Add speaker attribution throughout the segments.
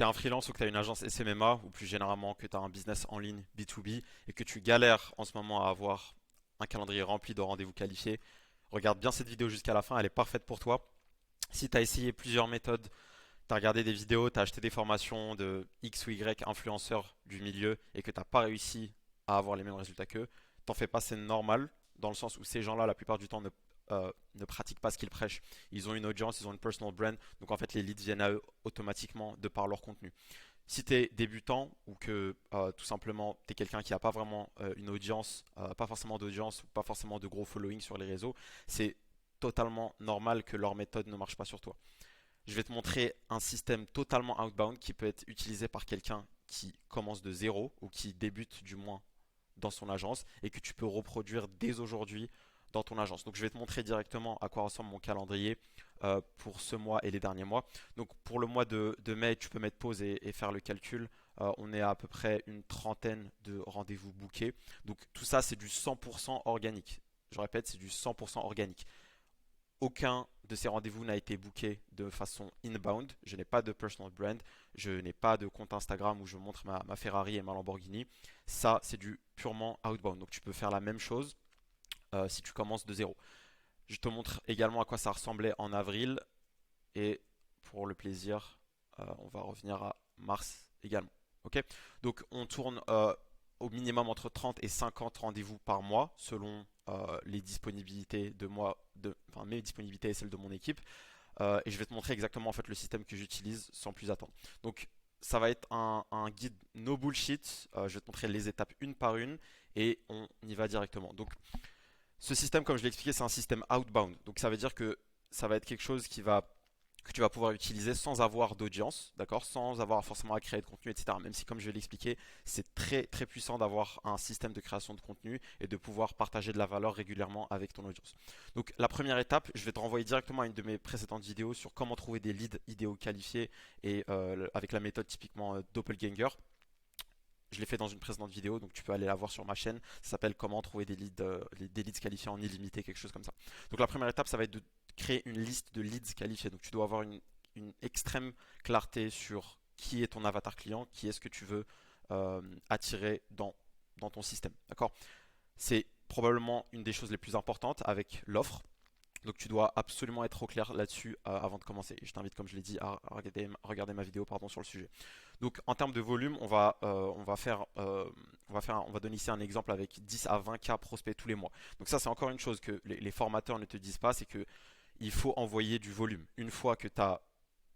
Speaker 1: tu es un freelance ou que tu as une agence SMMA, ou plus généralement que tu as un business en ligne B2B, et que tu galères en ce moment à avoir un calendrier rempli de rendez-vous qualifiés, regarde bien cette vidéo jusqu'à la fin, elle est parfaite pour toi. Si tu as essayé plusieurs méthodes, tu as regardé des vidéos, tu as acheté des formations de X ou Y influenceurs du milieu et que tu n'as pas réussi à avoir les mêmes résultats qu'eux, t'en fais pas, c'est normal, dans le sens où ces gens-là, la plupart du temps, ne pratiquent pas ce qu'ils prêchent. Ils ont une audience, ils ont une personal brand, donc en fait les leads viennent à eux automatiquement de par leur contenu. Si tu es débutant ou que tout simplement tu es quelqu'un qui n'a pas vraiment une audience, pas forcément d'audience ou pas forcément de gros following sur les réseaux, c'est totalement normal que leur méthode ne marche pas sur toi. Je vais te montrer un système totalement outbound qui peut être utilisé par quelqu'un qui commence de zéro ou qui débute du moins dans son agence et que tu peux reproduire dès aujourd'hui dans ton agence. Donc je vais te montrer directement à quoi ressemble mon calendrier pour ce mois et les derniers mois. Donc pour le mois de mai, tu peux mettre pause et faire le calcul. On est à peu près une trentaine de rendez-vous bookés. Donc tout ça, c'est du 100% organique. Je répète, c'est du 100% organique. Aucun de ces rendez-vous n'a été booké de façon inbound. Je n'ai pas de personal brand. Je n'ai pas de compte Instagram où je montre ma Ferrari et ma Lamborghini. Ça, c'est du purement outbound. Donc tu peux faire la même chose si tu commences de zéro. Je te montre également à quoi ça ressemblait en avril. Et pour le plaisir, on va revenir à mars également. Ok. Donc on tourne au minimum entre 30 et 50 rendez-vous par mois selon les disponibilités de moi, enfin mes disponibilités et celles de mon équipe. Et je vais te montrer exactement en fait le système que j'utilise sans plus attendre. Donc ça va être un guide no bullshit. Je vais te montrer les étapes une par une et on y va directement. Donc ce système, comme je l'ai expliqué, c'est un système outbound. Donc ça veut dire que ça va être quelque chose que tu vas pouvoir utiliser sans avoir d'audience, d'accord, sans avoir forcément à créer de contenu, etc. Même si, comme je vais l'expliquer, c'est très très puissant d'avoir un système de création de contenu et de pouvoir partager de la valeur régulièrement avec ton audience. Donc la première étape, je vais te renvoyer directement à une de mes précédentes vidéos sur comment trouver des leads idéaux qualifiés et avec la méthode typiquement Doppelganger. Je l'ai fait dans une précédente vidéo, donc tu peux aller la voir sur ma chaîne. Ça s'appelle comment trouver des leads qualifiés en illimité, quelque chose comme ça. Donc la première étape, ça va être de créer une liste de leads qualifiés. Donc tu dois avoir une extrême clarté sur qui est ton avatar client, qui est ce que tu veux attirer dans ton système. D'accord? C'est probablement une des choses les plus importantes avec l'offre. Donc tu dois absolument être au clair là-dessus avant de commencer. Et je t'invite, comme je l'ai dit, à regarder ma vidéo pardon, sur le sujet. Donc en termes de volume, on va donner ici un exemple avec 10 à 20 cas prospects tous les mois. Donc ça, c'est encore une chose que les formateurs ne te disent pas, c'est que il faut envoyer du volume. Une fois que tu as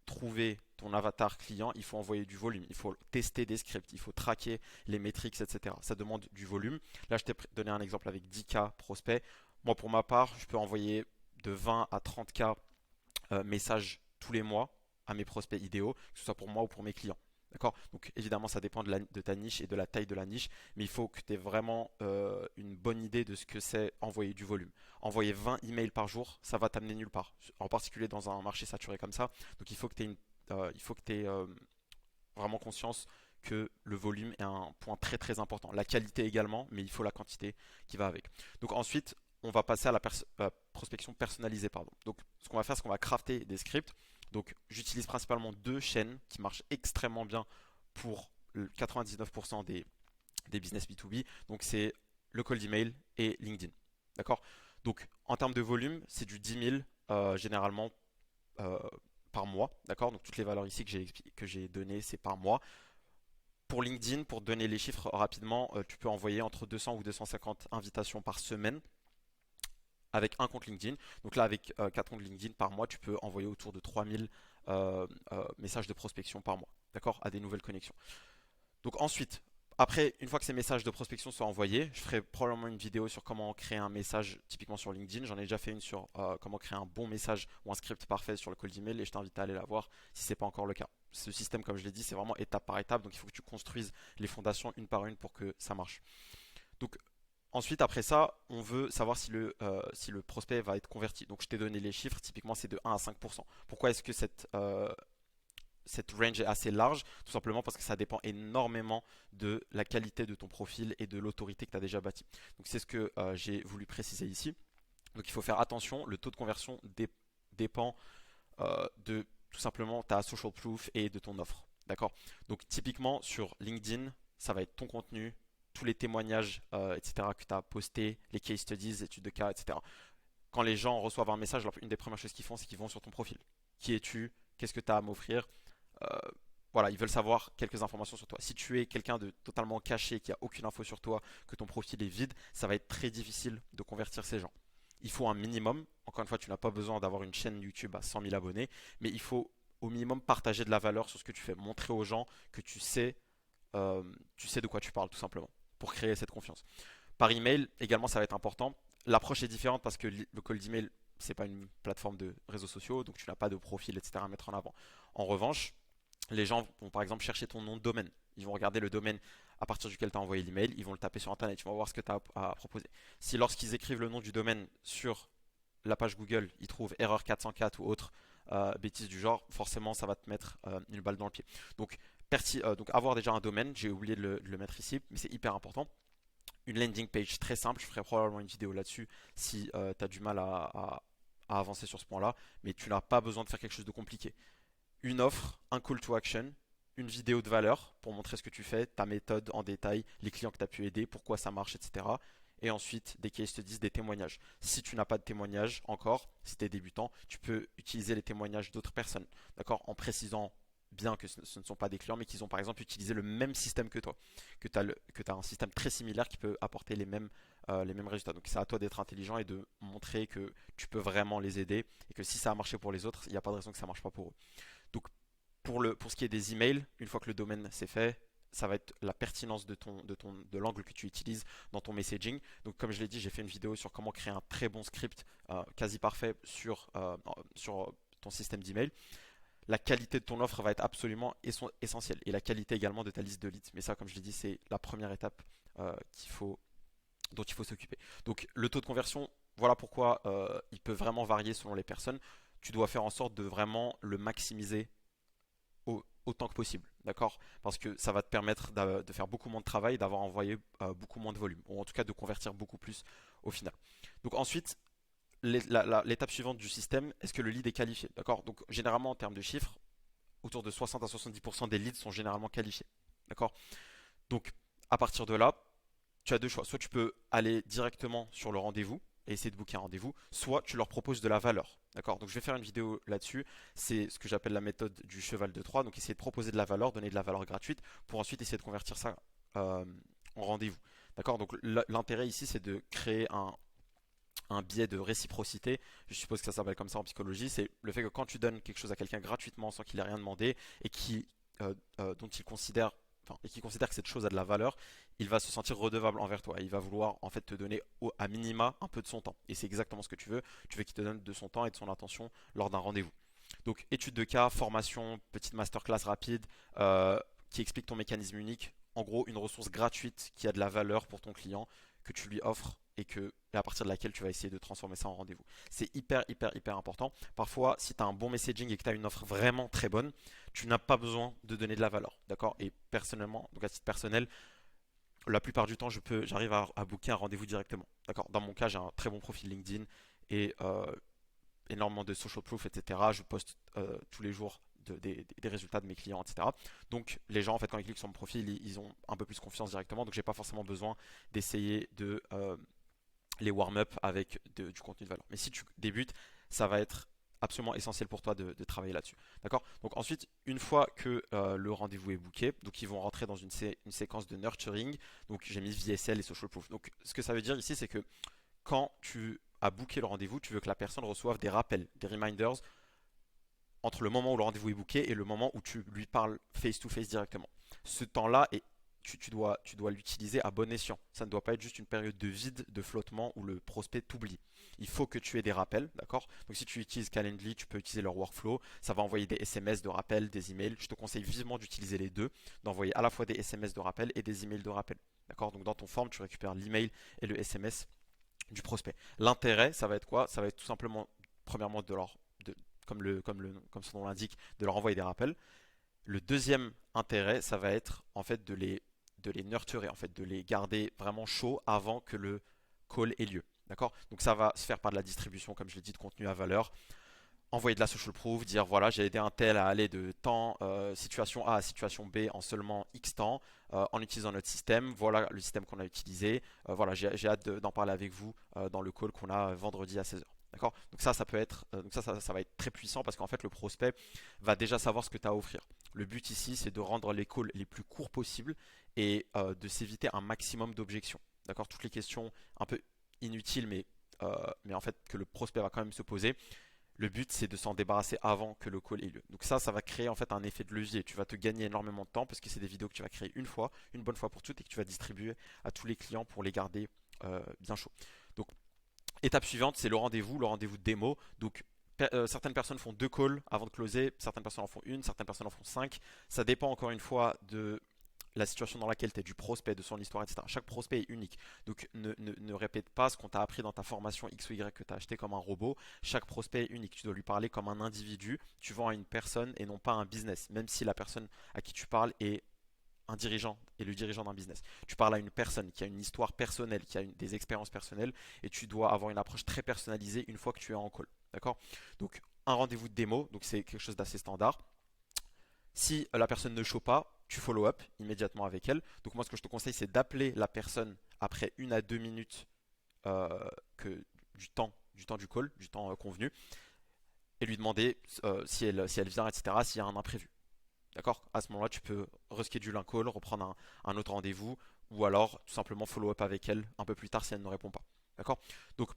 Speaker 1: trouvé ton avatar client, il faut envoyer du volume. Il faut tester des scripts, il faut traquer les métriques, etc. Ça demande du volume. Là, je t'ai donné un exemple avec 10 cas prospects. Moi, pour ma part, je peux envoyer de 20 à 30 cas messages tous les mois à mes prospects idéaux, que ce soit pour moi ou pour mes clients. D'accord. Donc évidemment, ça dépend de ta niche et de la taille de la niche, mais il faut que tu aies vraiment une bonne idée de ce que c'est envoyer du volume. Envoyer 20 emails par jour, ça va t'amener nulle part, en particulier dans un marché saturé comme ça. Donc il faut que tu aies vraiment conscience que le volume est un point très très important. La qualité également, mais il faut la quantité qui va avec. Donc ensuite, on va passer à la prospection personnalisée. Pardon. Donc ce qu'on va faire, c'est qu'on va crafter des scripts. Donc j'utilise principalement deux chaînes qui marchent extrêmement bien pour 99% des business B2B. Donc c'est le cold email et LinkedIn. D'accord. Donc en termes de volume, c'est du 10 000 généralement euh, par mois. D'accord. Donc toutes les valeurs ici que j'ai données, c'est par mois. Pour LinkedIn, pour donner les chiffres rapidement, tu peux envoyer entre 200 ou 250 invitations par semaine avec un compte LinkedIn. Donc là, avec 4 comptes LinkedIn par mois, tu peux envoyer autour de 3000 messages de prospection par mois, d'accord, à des nouvelles connexions. Donc ensuite, après, une fois que ces messages de prospection sont envoyés, je ferai probablement une vidéo sur comment créer un message typiquement sur LinkedIn. J'en ai déjà fait une sur comment créer un bon message ou un script parfait sur le cold email et je t'invite à aller la voir si ce n'est pas encore le cas. Ce système, comme je l'ai dit, c'est vraiment étape par étape, donc il faut que tu construises les fondations une par une pour que ça marche. Donc ensuite, après ça, on veut savoir si le prospect va être converti. Donc je t'ai donné les chiffres, typiquement c'est de 1 à 5%. Pourquoi est-ce que cette range est assez large? Tout simplement parce que ça dépend énormément de la qualité de ton profil et de l'autorité que tu as déjà bâti. Donc c'est ce que j'ai voulu préciser ici. Donc il faut faire attention, le taux de conversion dépend de tout simplement ta social proof et de ton offre. D'accord? Donc typiquement sur LinkedIn, ça va être ton contenu, tous les témoignages, etc. que tu as postés, les case studies, études de cas, etc. Quand les gens reçoivent un message, une des premières choses qu'ils font, c'est qu'ils vont sur ton profil. Qui es-tu? Qu'est-ce que tu as à m'offrir? Euh, voilà, ils veulent savoir quelques informations sur toi. Si tu es quelqu'un de totalement caché, qui a aucune info sur toi, que ton profil est vide, ça va être très difficile de convertir ces gens. Il faut un minimum. Encore une fois, tu n'as pas besoin d'avoir une chaîne YouTube à 100 000 abonnés, mais il faut au minimum partager de la valeur sur ce que tu fais. Montrer aux gens que tu sais de quoi tu parles tout simplement pour créer cette confiance. Par email, également, ça va être important. L'approche est différente parce que le cold email, c'est pas une plateforme de réseaux sociaux, donc tu n'as pas de profil, etc. à mettre en avant. En revanche, les gens vont par exemple chercher ton nom de domaine. Ils vont regarder le domaine à partir duquel tu as envoyé l'email, ils vont le taper sur internet, ils vont voir ce que tu as à proposer. Si lorsqu'ils écrivent le nom du domaine sur la page Google, ils trouvent erreur 404 ou autre bêtise du genre, forcément ça va te mettre une balle dans le pied. Donc, donc avoir déjà un domaine, j'ai oublié de le mettre ici, mais c'est hyper important. Une landing page très simple, je ferai probablement une vidéo là-dessus si tu as du mal à avancer sur ce point-là, mais tu n'as pas besoin de faire quelque chose de compliqué. Une offre, un call to action, une vidéo de valeur pour montrer ce que tu fais, ta méthode en détail, les clients que tu as pu aider, pourquoi ça marche, etc. Et ensuite, des case studies, des témoignages. Si tu n'as pas de témoignages encore, si tu es débutant, tu peux utiliser les témoignages d'autres personnes, d'accord, en précisant bien que ce ne sont pas des clients, mais qu'ils ont par exemple utilisé le même système que toi, que tu as un système très similaire qui peut apporter les mêmes résultats. Donc c'est à toi d'être intelligent et de montrer que tu peux vraiment les aider et que si ça a marché pour les autres, il n'y a pas de raison que ça ne marche pas pour eux. Donc pour ce qui est des emails, une fois que le domaine c'est fait, ça va être la pertinence de l'angle que tu utilises dans ton messaging. Donc comme je l'ai dit, j'ai fait une vidéo sur comment créer un très bon script quasi parfait sur ton système d'email. La qualité de ton offre va être absolument essentielle et la qualité également de ta liste de leads. Mais ça, comme je l'ai dit, c'est la première étape euh, qu'il faut, dont il faut s'occuper. Donc le taux de conversion, voilà pourquoi il peut vraiment varier selon les personnes. Tu dois faire en sorte de vraiment le maximiser autant que possible, d'accord? Parce que ça va te permettre de faire beaucoup moins de travail, d'avoir envoyé beaucoup moins de volume, ou en tout cas de convertir beaucoup plus au final. Donc ensuite, l'étape suivante du système, est-ce que le lead est qualifié? D'accord? Donc généralement en termes de chiffres, autour de 60 à 70% des leads sont généralement qualifiés. D'accord? Donc à partir de là, tu as deux choix. Soit tu peux aller directement sur le rendez-vous et essayer de booker un rendez-vous, soit tu leur proposes de la valeur. D'accord? Donc je vais faire une vidéo là-dessus. C'est ce que j'appelle la méthode du cheval de Troie. Donc essayer de proposer de la valeur, donner de la valeur gratuite pour ensuite essayer de convertir ça en rendez-vous. D'accord? Donc l'intérêt ici, c'est de créer un biais de réciprocité. Je suppose que ça s'appelle comme ça en psychologie. C'est le fait que quand tu donnes quelque chose à quelqu'un gratuitement sans qu'il ait rien demandé et dont il considère et qui considère que cette chose a de la valeur, il va se sentir redevable envers toi. Il va vouloir en fait te donner à minima un peu de son temps. Et c'est exactement ce que tu veux. Tu veux qu'il te donne de son temps et de son attention lors d'un rendez-vous. Donc étude de cas, formation, petite masterclass rapide qui explique ton mécanisme unique. En gros, une ressource gratuite qui a de la valeur pour ton client que tu lui offres et à partir de laquelle tu vas essayer de transformer ça en rendez-vous. C'est hyper important. Parfois, si tu as un bon messaging et que tu as une offre vraiment très bonne, tu n'as pas besoin de donner de la valeur. D'accord? Et personnellement, donc à titre personnel, la plupart du temps, j'arrive à booker un rendez-vous directement. D'accord? Dans mon cas, j'ai un très bon profil LinkedIn et énormément de social proof, etc. Je poste tous les jours des résultats de mes clients, etc. Donc les gens, en fait, quand ils cliquent sur mon profil, ils ont un peu plus confiance directement. Donc j'ai pas forcément besoin d'essayer de les warm-up avec du contenu de valeur. Mais si tu débutes, ça va être absolument essentiel pour toi de travailler là-dessus. D'accord? Donc ensuite, une fois que le rendez-vous est booké, donc ils vont rentrer dans une séquence de nurturing. Donc j'ai mis VSL et social proof. Donc ce que ça veut dire ici, c'est que quand tu as booké le rendez-vous, tu veux que la personne reçoive des rappels, des reminders entre le moment où le rendez-vous est booké et le moment où tu lui parles face-to-face directement. Ce temps-là, tu dois l'utiliser à bon escient. Ça ne doit pas être juste une période de vide, de flottement où le prospect t'oublie. Il faut que tu aies des rappels, d'accord? Donc si tu utilises Calendly, tu peux utiliser leur workflow. Ça va envoyer des SMS de rappel, des emails. Je te conseille vivement d'utiliser les deux, d'envoyer à la fois des SMS de rappel et des emails de rappel. D'accord? Donc dans ton form, tu récupères l'email et le SMS du prospect. L'intérêt, ça va être quoi? Ça va être tout simplement, premièrement, comme son nom l'indique, de leur envoyer des rappels. Le deuxième intérêt, ça va être en fait de les nurturer, en fait, de les garder vraiment chauds avant que le call ait lieu. D'accord? Donc ça va se faire par de la distribution, comme je l'ai dit, de contenu à valeur. envoyer de la social proof, dire voilà, j'ai aidé un tel à aller de temps situation A à situation B en seulement X temps en utilisant notre système. Voilà le système qu'on a utilisé. Voilà, j'ai hâte d'en parler avec vous dans le call qu'on a vendredi à 16h. D'accord? Donc ça peut être, donc ça va être très puissant parce qu'en fait, le prospect va déjà savoir ce que tu as à offrir. Le but ici, c'est de rendre les calls les plus courts possibles et de s'éviter un maximum d'objections. D'accord? Toutes les questions un peu inutiles, mais en fait que le prospect va quand même se poser. Le but, c'est de s'en débarrasser avant que le call ait lieu. Donc ça va créer en fait un effet de levier. Tu vas te gagner énormément de temps parce que c'est des vidéos que tu vas créer une fois, une bonne fois pour toutes et que tu vas distribuer à tous les clients pour les garder bien chauds. Donc étape suivante, c'est le rendez-vous de démo. Donc certaines personnes font deux calls avant de closer, certaines personnes en font une, certaines personnes en font cinq. Ça dépend encore une fois de la situation dans laquelle tu es, du prospect, de son histoire, etc. Chaque prospect est unique. Donc ne répète pas ce qu'on t'a appris dans ta formation X ou Y que tu as acheté comme un robot. Chaque prospect est unique. Tu dois lui parler comme un individu. Tu vends à une personne et non pas à un business. Même si la personne à qui tu parles est un dirigeant et le dirigeant d'un business. Tu parles à une personne qui a une histoire personnelle, qui a des expériences personnelles et tu dois avoir une approche très personnalisée une fois que tu es en call. D'accord? Donc un rendez-vous de démo, donc c'est quelque chose d'assez standard. Si la personne ne show pas, tu follow up immédiatement avec elle. Donc moi ce que je te conseille c'est d'appeler la personne après 1 à 2 minutes euh, que, du temps du call, du temps convenu, et lui demander si elle vient, etc., s'il y a un imprévu. D'accord? À ce moment-là, tu peux reschedule un call, reprendre un autre rendez-vous, ou alors tout simplement follow up avec elle un peu plus tard si elle ne répond pas. D'accord? Donc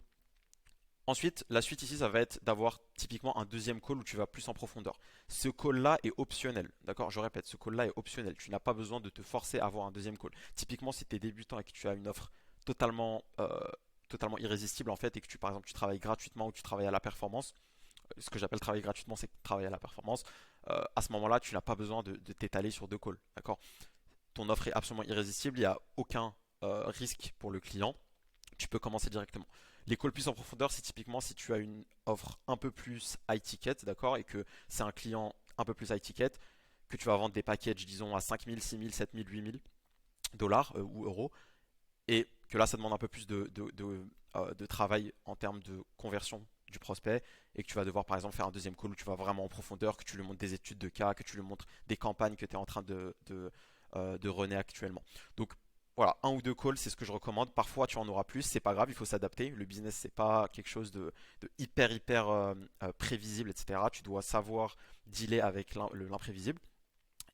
Speaker 1: ensuite, la suite ici, ça va être d'avoir typiquement un deuxième call où tu vas plus en profondeur. Ce call-là est optionnel. D'accord? Je répète, ce call-là est optionnel. Tu n'as pas besoin de te forcer à avoir un deuxième call. Typiquement, si tu es débutant et que tu as une offre totalement, totalement irrésistible en fait, et que par exemple, tu travailles gratuitement ou tu travailles à la performance, ce que j'appelle travailler gratuitement, c'est travailler à la performance. À ce moment-là, tu n'as pas besoin de t'étaler sur deux calls. D'accord? Ton offre est absolument irrésistible, il n'y a aucun risque pour le client. Tu peux commencer directement. Les calls plus en profondeur, c'est typiquement si tu as une offre un peu plus high ticket, d'accord, et que c'est un client un peu plus high ticket, que tu vas vendre des packages, disons, à 5000, 6000, 7000, 8000 dollars ou euros, et que là, ça demande un peu plus de travail en termes de conversion du prospect et que tu vas devoir par exemple faire un deuxième call où tu vas vraiment en profondeur, que tu lui montres des études de cas, que tu lui montres des campagnes que tu es en train de runner actuellement. Donc voilà, un ou deux calls, c'est ce que je recommande. Parfois, tu en auras plus, c'est pas grave, il faut s'adapter. Le business, c'est pas quelque chose de hyper prévisible, etc. Tu dois savoir dealer avec l'imprévisible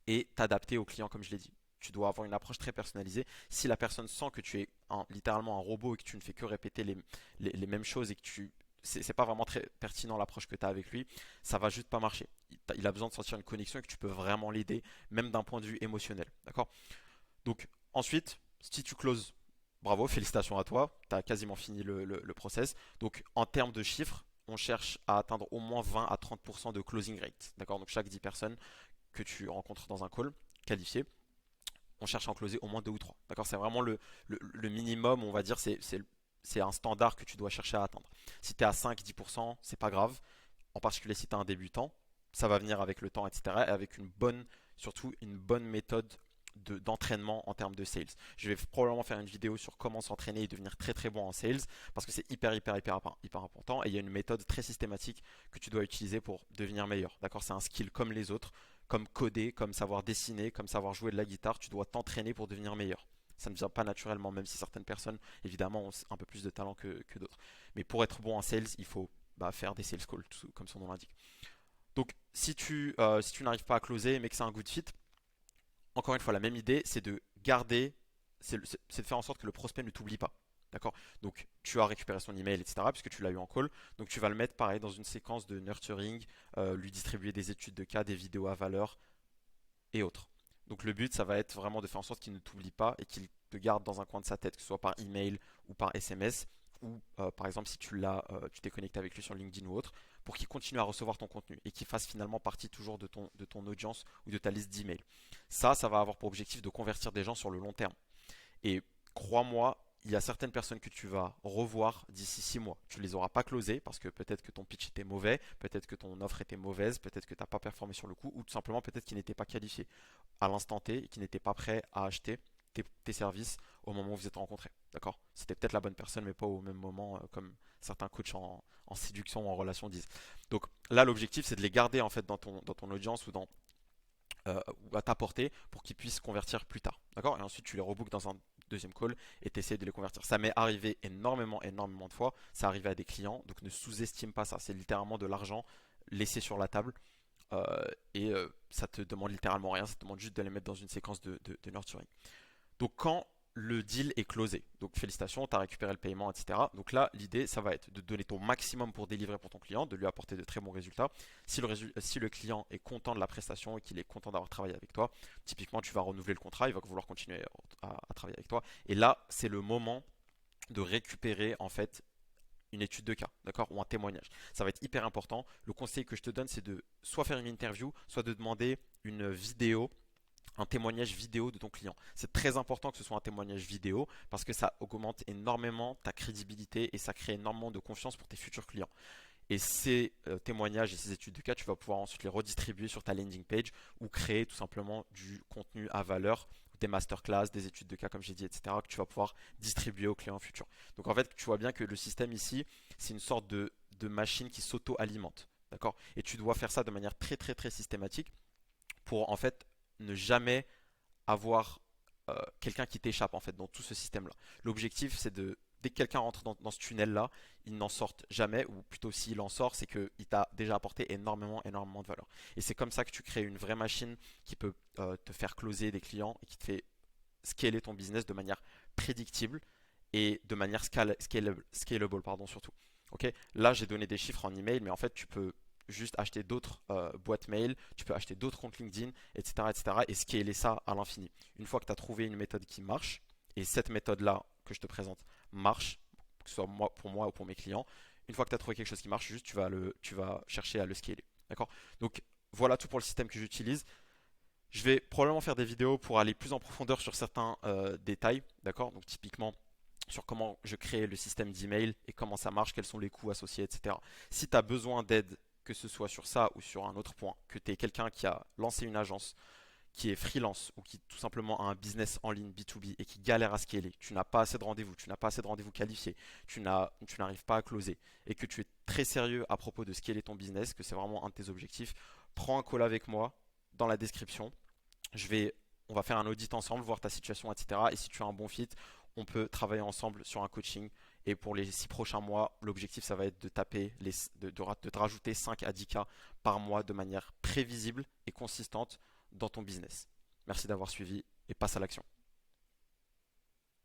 Speaker 1: et t'adapter au client, comme je l'ai dit. Tu dois avoir une approche très personnalisée. Si la personne sent que tu es littéralement un robot et que tu ne fais que répéter les mêmes choses et que c'est pas vraiment très pertinent l'approche que tu as avec lui, ça va juste pas marcher. Il a besoin de sentir une connexion et que tu peux vraiment l'aider, même d'un point de vue émotionnel. D'accord? Donc, ensuite, si tu closes, bravo, félicitations à toi, tu as quasiment fini le process. Donc, en termes de chiffres, on cherche à atteindre au moins 20 à 30% de closing rate. D'accord? Donc, chaque 10 personnes que tu rencontres dans un call qualifié, on cherche à en closer au moins deux ou trois. D'accord? C'est vraiment le minimum, on va dire, c'est un standard que tu dois chercher à atteindre. Si tu es à 5-10%, c'est pas grave. En particulier si tu es un débutant, ça va venir avec le temps, etc. Et avec surtout une bonne méthode d'entraînement en termes de sales. Je vais probablement faire une vidéo sur comment s'entraîner et devenir très très bon en sales parce que c'est hyper important et il y a une méthode très systématique que tu dois utiliser pour devenir meilleur. D'accord? C'est un skill comme les autres, comme coder, comme savoir dessiner, comme savoir jouer de la guitare. Tu dois t'entraîner pour devenir meilleur. Ça ne vient pas naturellement, même si certaines personnes, évidemment, ont un peu plus de talent que d'autres. Mais pour être bon en sales, il faut faire des sales calls, comme son nom l'indique. Donc, si tu n'arrives pas à closer, mais que c'est un good fit, encore une fois, la même idée, c'est de garder, c'est de faire en sorte que le prospect ne t'oublie pas. D'accord? Donc, tu as récupéré son email, etc., puisque tu l'as eu en call. Donc, tu vas le mettre pareil dans une séquence de nurturing, lui distribuer des études de cas, des vidéos à valeur et autres. Donc, le but, ça va être vraiment de faire en sorte qu'il ne t'oublie pas et qu'il te garde dans un coin de sa tête, que ce soit par email ou par SMS, ou par exemple si tu t'es connecté avec lui sur LinkedIn ou autre, pour qu'il continue à recevoir ton contenu et qu'il fasse finalement partie toujours de ton audience ou de ta liste d'emails. Ça va avoir pour objectif de convertir des gens sur le long terme. Et crois-moi, il y a certaines personnes que tu vas revoir d'ici 6 mois. Tu ne les auras pas closées parce que peut-être que ton pitch était mauvais, peut-être que ton offre était mauvaise, peut-être que tu n'as pas performé sur le coup, ou tout simplement peut-être qu'ils n'étaient pas qualifiés à l'instant T et qu'ils n'étaient pas prêts à acheter tes services au moment où vous êtes rencontrés. D'accord? C'était peut-être la bonne personne, mais pas au même moment, comme certains coachs en séduction ou en relation disent. Donc, Là, l'objectif, c'est de les garder en fait dans ton audience ou à ta portée pour qu'ils puissent convertir plus tard. D'accord? Et ensuite, tu les rebookes dans un deuxième call et tu essaies de les convertir. Ça m'est arrivé énormément, énormément de fois. Ça arrive à des clients, donc ne sous-estime pas ça. C'est littéralement de l'argent laissé sur la table euh, et ça te demande littéralement rien. Ça te demande juste de les mettre dans une séquence de nurturing. Donc quand le deal est closé, donc félicitations, tu as récupéré le paiement, etc. Donc là, l'idée, ça va être de donner ton maximum pour délivrer pour ton client, de lui apporter de très bons résultats. Si le client est content de la prestation et qu'il est content d'avoir travaillé avec toi, typiquement, tu vas renouveler le contrat, il va vouloir continuer à travailler avec toi. Et là, c'est le moment de récupérer en fait une étude de cas, d'accord, ou un témoignage. Ça va être hyper important. Le conseil que je te donne, c'est de soit faire une interview, soit de demander une vidéo, un témoignage vidéo de ton client. C'est très important que ce soit un témoignage vidéo parce que ça augmente énormément ta crédibilité et ça crée énormément de confiance pour tes futurs clients. Et ces témoignages et ces études de cas, tu vas pouvoir ensuite les redistribuer sur ta landing page ou créer tout simplement du contenu à valeur, des masterclass, des études de cas comme j'ai dit, etc., que tu vas pouvoir distribuer aux clients futurs. Donc en fait, tu vois bien que le système ici, c'est une sorte de machine qui s'auto-alimente. D'accord? Et tu dois faire ça de manière très très très systématique pour en fait ne jamais avoir quelqu'un qui t'échappe en fait dans tout ce système-là. L'objectif, c'est de dès que quelqu'un rentre dans ce tunnel-là, il n'en sort jamais, ou plutôt s'il en sort, c'est qu'il t'a déjà apporté énormément, énormément de valeur. Et c'est comme ça que tu crées une vraie machine qui peut te faire closer des clients et qui te fait scaler ton business de manière prédictible et de manière scalable pardon, surtout. Ok, là, j'ai donné des chiffres en email, mais en fait, tu peux juste acheter d'autres boîtes mail, tu peux acheter d'autres comptes LinkedIn, etc., etc., et scaler ça à l'infini. Une fois que tu as trouvé une méthode qui marche, et cette méthode-là que je te présente marche, que ce soit pour moi ou pour mes clients, une fois que tu as trouvé quelque chose qui marche, juste tu vas chercher à le scaler. D'accord? Donc voilà tout pour le système que j'utilise. Je vais probablement faire des vidéos pour aller plus en profondeur sur certains détails, d'accord? Donc typiquement sur comment je crée le système d'email et comment ça marche, quels sont les coûts associés, etc. Si tu as besoin d'aide, que ce soit sur ça ou sur un autre point, que tu es quelqu'un qui a lancé une agence, qui est freelance ou qui tout simplement a un business en ligne B2B et qui galère à scaler, tu n'as pas assez de rendez-vous, tu n'as pas assez de rendez-vous qualifiés, tu n'arrives pas à closer et que tu es très sérieux à propos de scaler ton business, que c'est vraiment un de tes objectifs, prends un call avec moi dans la description. On va faire un audit ensemble, voir ta situation, etc. Et si tu as un bon fit, on peut travailler ensemble sur un coaching. Et pour les 6 prochains mois, l'objectif, ça va être de de te rajouter 5 à 10 cas par mois de manière prévisible et consistante dans ton business. Merci d'avoir suivi et passe à l'action.